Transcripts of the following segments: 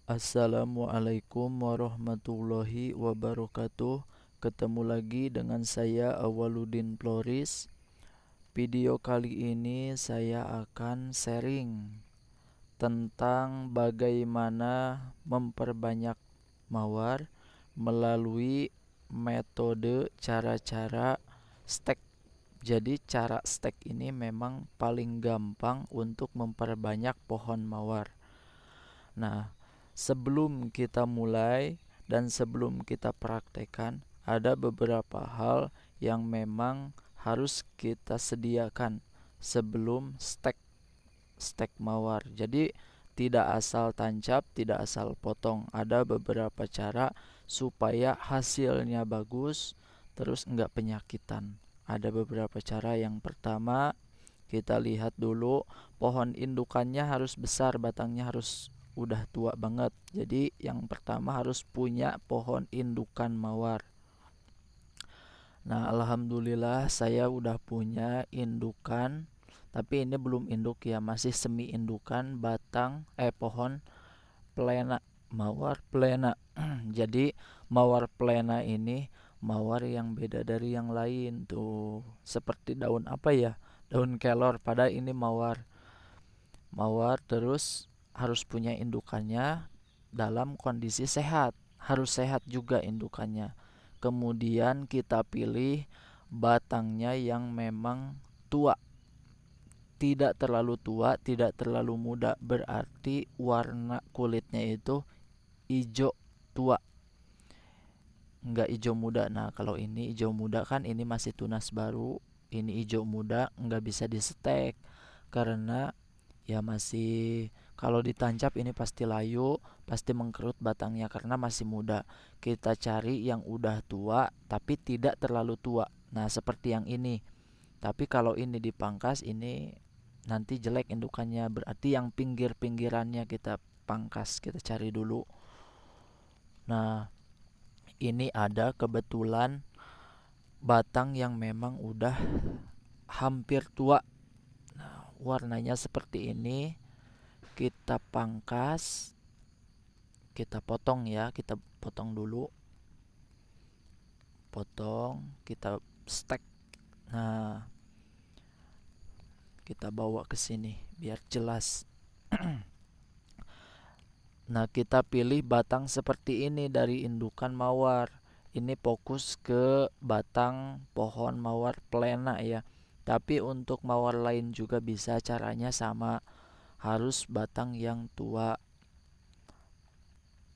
Assalamualaikum warahmatullahi wabarakatuh. Ketemu lagi dengan saya Awaludin Floris. Video kali ini saya akan sharing tentang bagaimana memperbanyak mawar melalui metode cara-cara stack. Jadi cara stack ini memang paling gampang untuk memperbanyak pohon mawar. Nah, sebelum kita mulai dan sebelum kita praktekkan, ada beberapa hal yang memang harus kita sediakan sebelum stek mawar. Jadi tidak asal tancap, tidak asal potong. Ada beberapa cara supaya hasilnya bagus, terus enggak penyakitan. Ada beberapa cara. Yang pertama, kita lihat dulu pohon indukannya harus besar, batangnya harus udah tua banget. Jadi yang pertama harus punya pohon indukan mawar. Nah, alhamdulillah saya udah punya indukan, tapi ini belum induk ya, masih semi indukan pohon plena, mawar plena. Jadi mawar plena ini mawar yang beda dari yang lain tuh. Seperti daun apa ya? Daun kelor, pada ini mawar. Mawar terus harus punya indukannya dalam kondisi sehat. Harus sehat juga indukannya. Kemudian kita pilih batangnya yang memang tua. Tidak terlalu tua, tidak terlalu muda. Berarti warna kulitnya itu hijau tua, enggak hijau muda. Nah, kalau ini hijau muda kan ini masih tunas baru. Ini hijau muda enggak bisa disetek karena ya masih, kalau ditancap ini pasti layu, pasti mengkerut batangnya karena masih muda. Kita cari yang udah tua tapi tidak terlalu tua. Nah, seperti yang ini. Tapi kalau ini dipangkas, ini nanti jelek indukannya. Berarti yang pinggir-pinggirannya kita pangkas, kita cari dulu. Nah, ini ada kebetulan batang yang memang udah hampir tua. Nah, warnanya seperti ini. Kita pangkas, kita potong ya, kita potong dulu. Potong, kita stek. Nah, kita bawa ke sini biar jelas. Nah, kita pilih batang seperti ini dari indukan mawar. Ini fokus ke batang pohon mawar plena ya. Tapi untuk mawar lain juga bisa, caranya sama. Harus batang yang tua.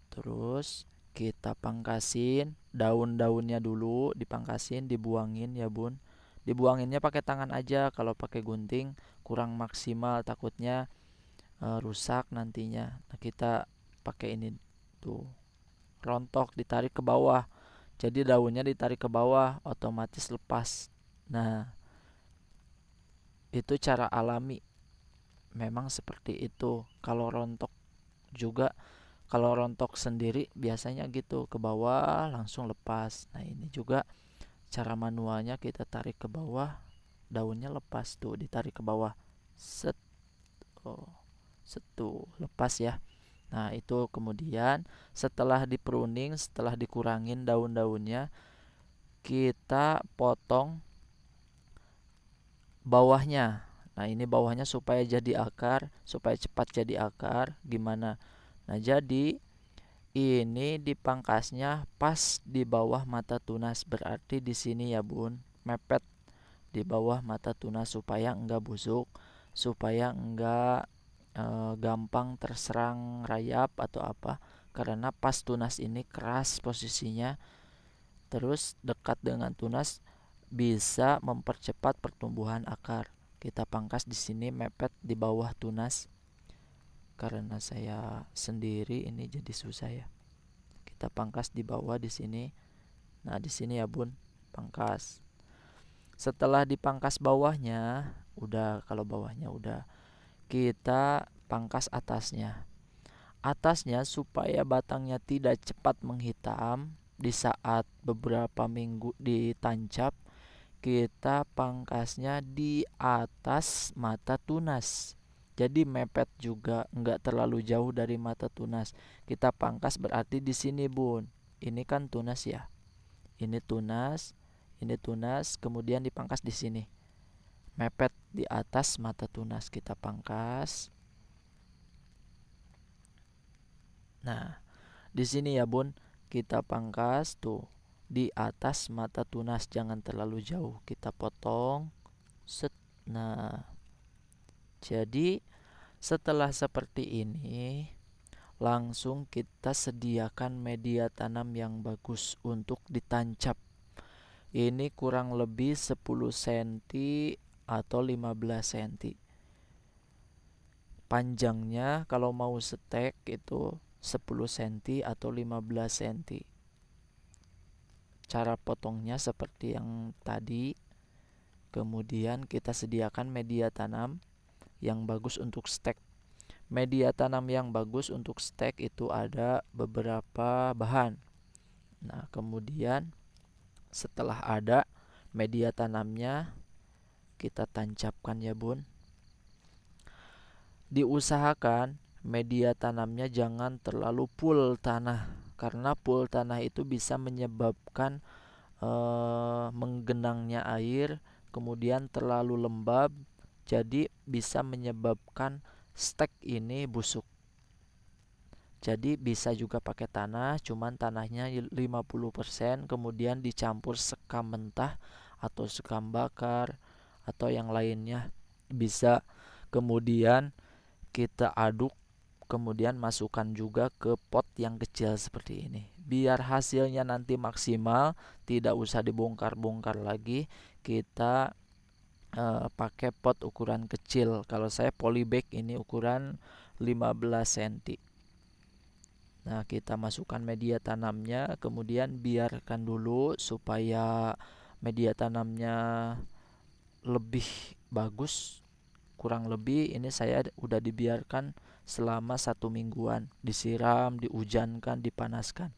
Terus kita pangkasin daun-daunnya dulu, dipangkasin, dibuangin ya bun. Dibuanginnya pakai tangan aja, kalau pakai gunting kurang maksimal, takutnya rusak nantinya. Nah, kita pakai ini tuh, rontok, ditarik ke bawah. Jadi daunnya ditarik ke bawah, otomatis lepas. Nah, itu cara alami. Memang seperti itu. Kalau rontok juga, kalau rontok sendiri biasanya gitu, ke bawah langsung lepas. Nah, ini juga cara manualnya, kita tarik ke bawah, daunnya lepas tuh, ditarik ke bawah. Set. Oh, setu, lepas ya. Nah, itu kemudian setelah dipruning, setelah dikurangin daun-daunnya, kita potong bawahnya. Nah, ini bawahnya supaya jadi akar, supaya cepat jadi akar. Gimana? Nah, jadi ini dipangkasnya pas di bawah mata tunas. Berarti di sini ya, Bun, mepet di bawah mata tunas supaya enggak busuk, supaya enggak gampang terserang rayap atau apa, karena pas tunas ini keras posisinya, terus dekat dengan tunas bisa mempercepat pertumbuhan akar. Kita pangkas di sini mepet di bawah tunas. Karena saya sendiri ini jadi susah ya. Kita pangkas di bawah di sini. Nah, di sini ya bun, pangkas. Setelah dipangkas bawahnya, udah, kalau bawahnya udah, kita pangkas atasnya. Atasnya supaya batangnya tidak cepat menghitam di saat beberapa minggu ditancap, kita pangkasnya di atas mata tunas. Jadi mepet juga, enggak terlalu jauh dari mata tunas. Kita pangkas berarti di sini, Bun. Ini kan tunas ya. Ini tunas, kemudian dipangkas di sini. Mepet di atas mata tunas, kita pangkas. Nah, di sini ya, Bun, kita pangkas tuh di atas mata tunas, jangan terlalu jauh. Kita potong. Set. Nah, jadi setelah seperti ini, langsung kita sediakan media tanam yang bagus untuk ditancap. Ini kurang lebih 10 cm atau 15 cm. Panjangnya kalau mau stek itu 10 cm atau 15 cm. Cara potongnya seperti yang tadi. Kemudian kita sediakan media tanam yang bagus untuk stek. Media tanam yang bagus untuk stek itu ada beberapa bahan. Nah, kemudian setelah ada media tanamnya, kita tancapkan ya, Bun. Diusahakan media tanamnya jangan terlalu full tanah, karena full tanah itu bisa menyebabkan menggenangnya air, kemudian terlalu lembab, jadi bisa menyebabkan stek ini busuk. Jadi bisa juga pakai tanah, cuman tanahnya 50%, kemudian dicampur sekam mentah atau sekam bakar atau yang lainnya bisa. Kemudian kita aduk, kemudian masukkan juga ke pot yang kecil seperti ini. Biar hasilnya nanti maksimal, tidak usah dibongkar-bongkar lagi. Kita pakai pot ukuran kecil. Kalau saya polybag ini ukuran 15 cm. Nah, kita masukkan media tanamnya, kemudian biarkan dulu supaya media tanamnya lebih bagus. Kurang lebih ini saya udah dibiarkan selama 1 mingguan, disiram, dihujankan, dipanaskan.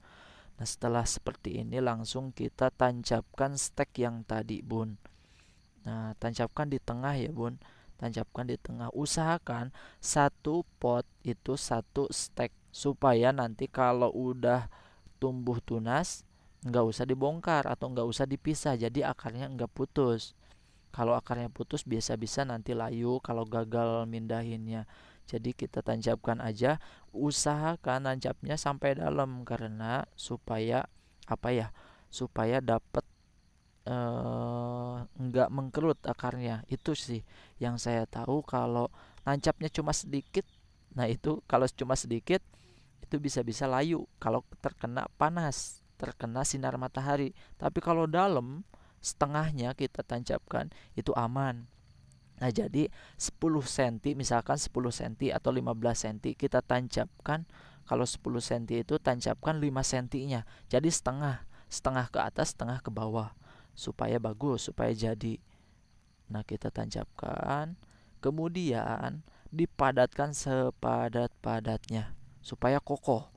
Nah, setelah seperti ini langsung kita tancapkan stek yang tadi, Bun. Nah, tancapkan di tengah ya, Bun. Tancapkan di tengah. Usahakan satu pot itu satu stek, supaya nanti kalau udah tumbuh tunas nggak usah dibongkar atau nggak usah dipisah, jadi akarnya nggak putus. Kalau akarnya putus bisa-bisa nanti layu kalau gagal mindahinnya. Jadi kita tancapkan aja, usahakan tancapnya sampai dalam, karena supaya apa ya? Supaya dapat nggak mengkerut akarnya. Itu sih yang saya tahu. Kalau nancapnya cuma sedikit, nah itu kalau cuma sedikit itu bisa-bisa layu kalau terkena panas, terkena sinar matahari. Tapi kalau dalam setengahnya kita tancapkan, itu aman. Nah, jadi 10 cm, misalkan 10 cm atau 15 cm kita tancapkan. Kalau 10 cm itu tancapkan 5 cm-nya. Jadi setengah, setengah ke atas, setengah ke bawah, supaya bagus, supaya jadi. Nah, kita tancapkan, kemudian dipadatkan sepadat-padatnya supaya kokoh.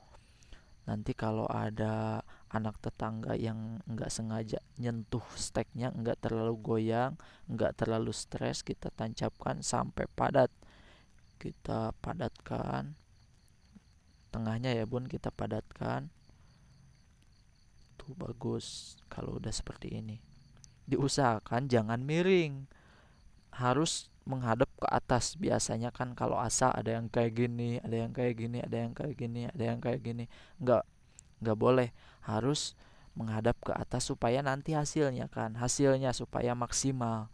Nanti kalau ada anak tetangga yang nggak sengaja nyentuh steknya, nggak terlalu goyang, nggak terlalu stres, kita tancapkan sampai padat. Kita padatkan tengahnya ya, Bun, kita padatkan. Tuh bagus kalau udah seperti ini. Diusahakan jangan miring, harus menghadap ke atas. Biasanya kan kalau asa ada yang kayak gini, ada yang kayak gini, ada yang kayak gini, ada yang kayak gini. Nggak boleh, harus menghadap ke atas supaya nanti hasilnya supaya maksimal,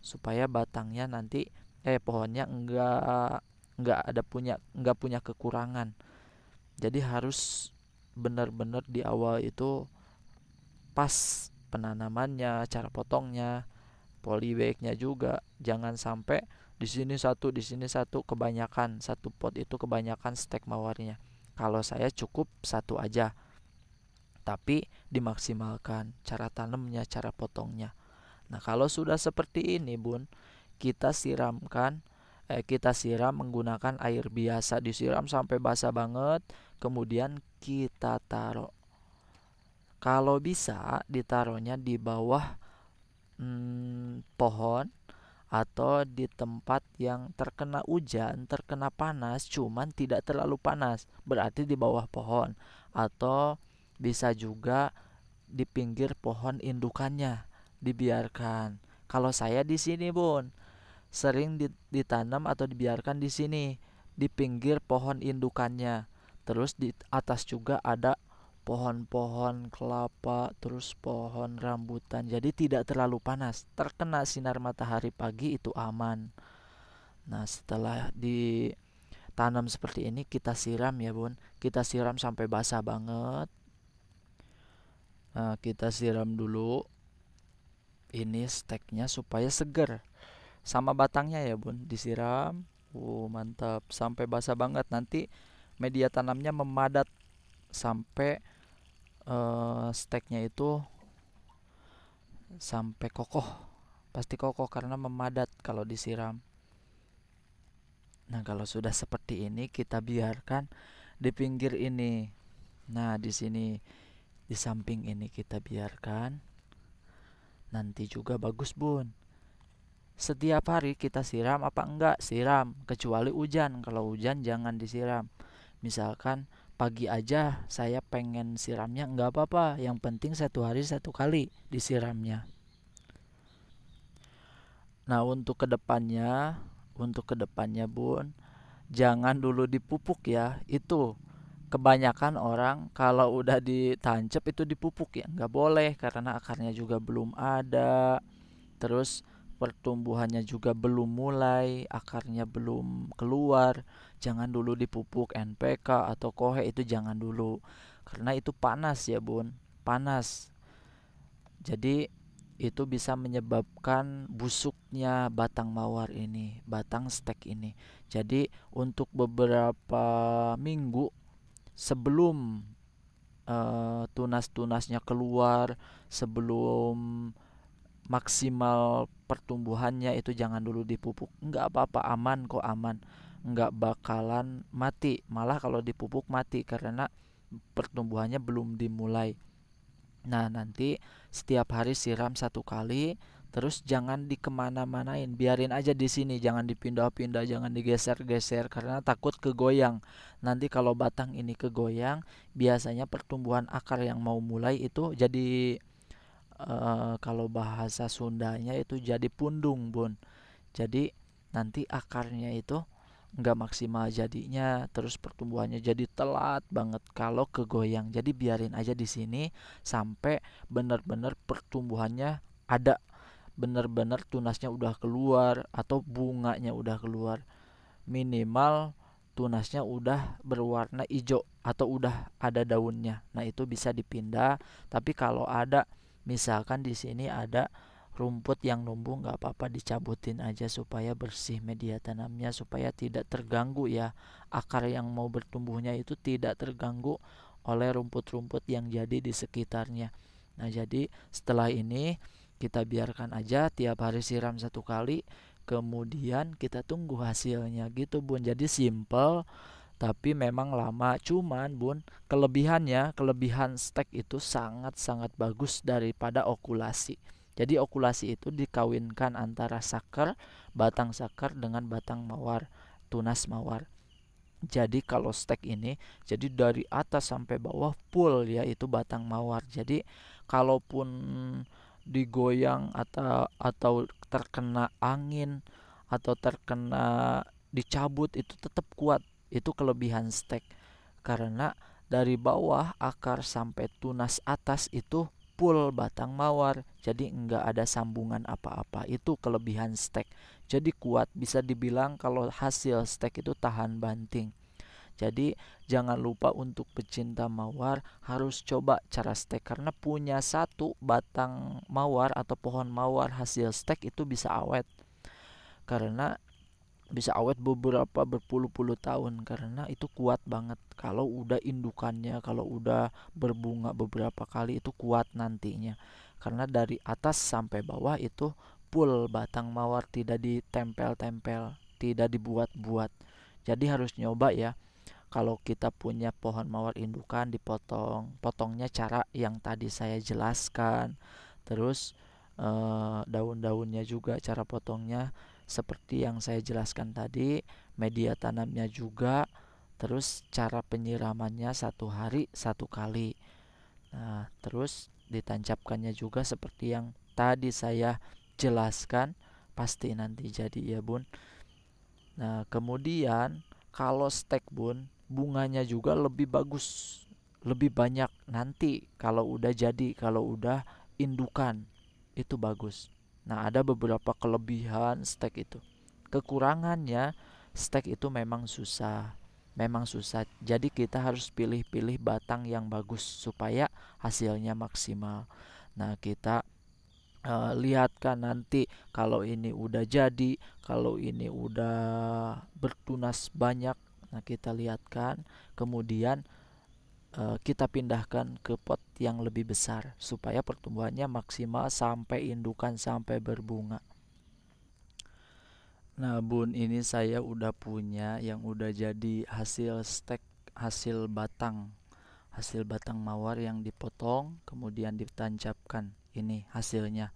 supaya batangnya nanti pohonnya nggak punya kekurangan. Jadi harus benar-benar di awal itu pas penanamannya, cara potongnya, polybagnya juga. Jangan sampai di sini satu, kebanyakan satu pot itu kebanyakan stek mawarnya. Kalau saya cukup satu aja, tapi dimaksimalkan cara tanamnya, cara potongnya. Nah, kalau sudah seperti ini, Bun, kita kita siram menggunakan air biasa, disiram sampai basah banget, kemudian kita taruh. Kalau bisa ditaruhnya di bawah pohon atau di tempat yang terkena hujan, terkena panas, cuman tidak terlalu panas, berarti di bawah pohon, atau bisa juga di pinggir pohon indukannya dibiarkan. Kalau saya di sini, Bun, sering ditanam atau dibiarkan di sini di pinggir pohon indukannya. Terus di atas juga ada pohon-pohon kelapa, terus pohon rambutan. Jadi tidak terlalu panas. Terkena sinar matahari pagi itu aman. Nah, setelah ditanam seperti ini kita siram ya, Bun. Kita siram sampai basah banget. Nah, kita siram dulu ini steknya supaya seger. Sama batangnya ya, Bun, disiram. Mantap, sampai basah banget. Nanti media tanamnya memadat sampai steknya itu sampai kokoh. Pasti kokoh karena memadat kalau disiram. Nah, kalau sudah seperti ini kita biarkan di pinggir ini. Nah, di sini di samping ini kita biarkan. Nanti juga bagus, Bun. Setiap hari kita siram apa enggak? Siram, kecuali hujan. Kalau hujan jangan disiram. Misalkan pagi aja saya pengen siramnya, enggak apa-apa. Yang penting 1 hari 1 kali disiramnya. Nah, untuk kedepannya, Bun, jangan dulu dipupuk ya. Itu kebanyakan orang kalau udah ditancap itu dipupuk ya. Enggak boleh karena akarnya juga belum ada. Terus pertumbuhannya juga belum mulai, akarnya belum keluar. Jangan dulu dipupuk NPK atau kohe, itu jangan dulu. Karena itu panas ya, Bun. Panas. Jadi itu bisa menyebabkan busuknya batang mawar ini, batang stek ini. Jadi untuk beberapa minggu sebelum tunas-tunasnya keluar, sebelum maksimal pertumbuhannya, itu jangan dulu dipupuk. Enggak apa-apa, aman kok, aman. Enggak bakalan mati. Malah kalau dipupuk mati karena pertumbuhannya belum dimulai. Nah, nanti setiap hari siram 1 kali, terus jangan dikemana-manain, biarin aja di sini, jangan dipindah-pindah, jangan digeser-geser karena takut kegoyang. Nanti kalau batang ini kegoyang, biasanya pertumbuhan akar yang mau mulai itu jadi kalau bahasa Sundanya itu jadi pundung, Bun. Jadi nanti akarnya itu nggak maksimal jadinya, terus pertumbuhannya jadi telat banget kalau kegoyang. Jadi biarin aja di sini sampai benar-benar pertumbuhannya ada, benar-benar tunasnya udah keluar atau bunganya udah keluar. Minimal tunasnya udah berwarna hijau atau udah ada daunnya. Nah, itu bisa dipindah. Tapi kalau ada, misalkan di sini ada rumput yang numbuh, nggak apa-apa, dicabutin aja supaya bersih media tanamnya, supaya tidak terganggu ya, akar yang mau bertumbuhnya itu tidak terganggu oleh rumput-rumput yang jadi di sekitarnya. Nah, jadi setelah ini kita biarkan aja, tiap hari siram 1 kali, kemudian kita tunggu hasilnya gitu, Bun. Jadi simple tapi memang lama. Cuman, Bun, kelebihan stek itu sangat-sangat bagus daripada okulasi. Jadi okulasi itu dikawinkan antara batang sakar dengan batang mawar, tunas mawar. Jadi kalau stek ini, jadi dari atas sampai bawah full ya itu batang mawar. Jadi kalaupun digoyang atau terkena angin atau terkena dicabut, itu tetap kuat. Itu kelebihan stek. Karena dari bawah akar sampai tunas atas itu full batang mawar. Jadi enggak ada sambungan apa-apa. Itu kelebihan stek. Jadi kuat, bisa dibilang kalau hasil stek itu tahan banting. Jadi jangan lupa untuk pecinta mawar harus coba cara stek, karena punya satu batang mawar atau pohon mawar hasil stek itu bisa awet. Karena bisa awet beberapa berpuluh-puluh tahun karena itu kuat banget. Kalau udah indukannya, kalau udah berbunga beberapa kali, itu kuat nantinya. Karena dari atas sampai bawah itu full batang mawar, tidak ditempel-tempel, tidak dibuat-buat. Jadi harus nyoba ya. Kalau kita punya pohon mawar indukan, potongnya cara yang tadi saya jelaskan. Terus daun-daunnya juga cara potongnya seperti yang saya jelaskan tadi, media tanamnya juga, terus cara penyiramannya 1 hari 1 kali. Nah, terus ditancapkannya juga seperti yang tadi saya jelaskan, pasti nanti jadi ya bun. Nah, kemudian kalau stek bun, bunganya juga lebih bagus, lebih banyak nanti kalau udah jadi, kalau udah indukan itu bagus. Nah, ada beberapa kelebihan stek itu. Kekurangannya, stek itu memang susah. Memang susah. Jadi kita harus pilih-pilih batang yang bagus supaya hasilnya maksimal. Nah, kita lihatkan nanti kalau ini udah jadi, kalau ini udah bertunas banyak. Nah, kita lihatkan, kemudian kita pindahkan ke pot yang lebih besar supaya pertumbuhannya maksimal sampai indukan sampai berbunga. Nah, bun, ini saya udah punya yang udah jadi hasil stek, hasil batang mawar yang dipotong kemudian ditancapkan. Ini hasilnya.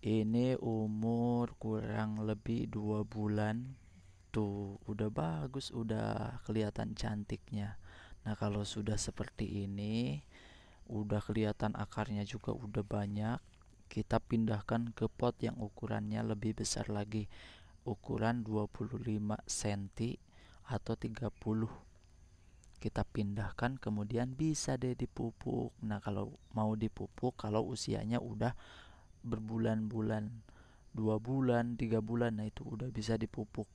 Ini umur kurang lebih 2 bulan. Tuh, udah bagus, udah kelihatan cantiknya. Nah, kalau sudah seperti ini, udah kelihatan akarnya juga udah banyak, kita pindahkan ke pot yang ukurannya lebih besar lagi, ukuran 25 cm atau 30. Kita pindahkan, kemudian bisa deh dipupuk. Nah, kalau mau dipupuk, kalau usianya udah berbulan-bulan, 2 bulan 3 bulan, nah itu udah bisa dipupuk.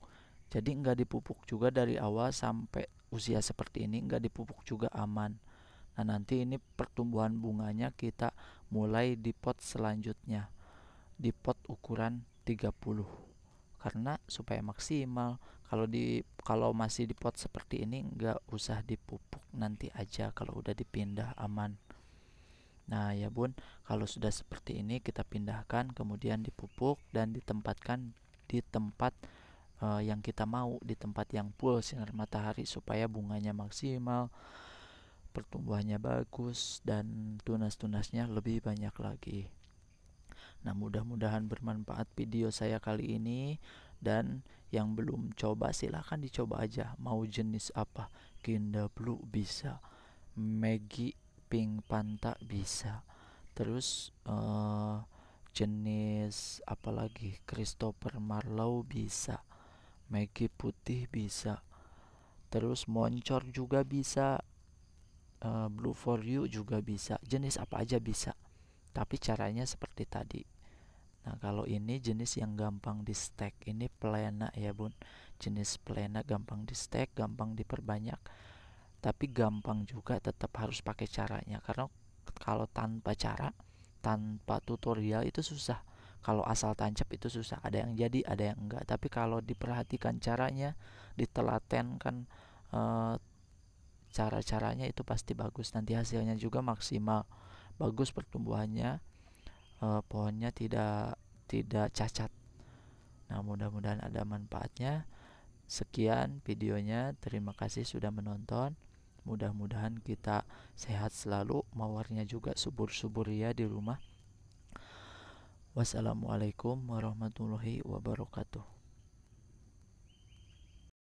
Jadi nggak dipupuk juga dari awal sampai usia seperti ini, nggak dipupuk juga aman. Nah, nanti ini pertumbuhan bunganya kita mulai di pot selanjutnya, di pot ukuran 30, karena supaya maksimal. Kalau masih di pot seperti ini nggak usah dipupuk, nanti aja kalau udah dipindah aman. Nah ya bun, kalau sudah seperti ini kita pindahkan, kemudian dipupuk dan ditempatkan di tempat yang kita mau, di tempat yang full sinar matahari supaya bunganya maksimal, pertumbuhannya bagus, dan tunas-tunasnya lebih banyak lagi. Nah, mudah-mudahan bermanfaat video saya kali ini, dan yang belum coba silahkan dicoba aja. Mau jenis apa? Kinda Blue bisa, Maggie Pink Panta bisa, terus jenis apalagi, Christopher Marlowe bisa, Maggie putih bisa, terus moncor juga bisa, Blue for You juga bisa, jenis apa aja bisa, tapi caranya seperti tadi. Nah, kalau ini jenis yang gampang di stack, ini plena ya bun, jenis plena gampang di stack, gampang diperbanyak, tapi gampang juga tetap harus pakai caranya, karena kalau tanpa cara, tanpa tutorial itu susah. Kalau asal tancap itu susah, ada yang jadi ada yang enggak, tapi kalau diperhatikan caranya, ditelatenkan cara-caranya, itu pasti bagus, nanti hasilnya juga maksimal, bagus pertumbuhannya, pohonnya tidak cacat. Nah, mudah-mudahan ada manfaatnya. Sekian videonya, terima kasih sudah menonton. Mudah-mudahan kita sehat selalu, mawarnya juga subur-subur ya di rumah. Wassalamualaikum warahmatullahi wabarakatuh.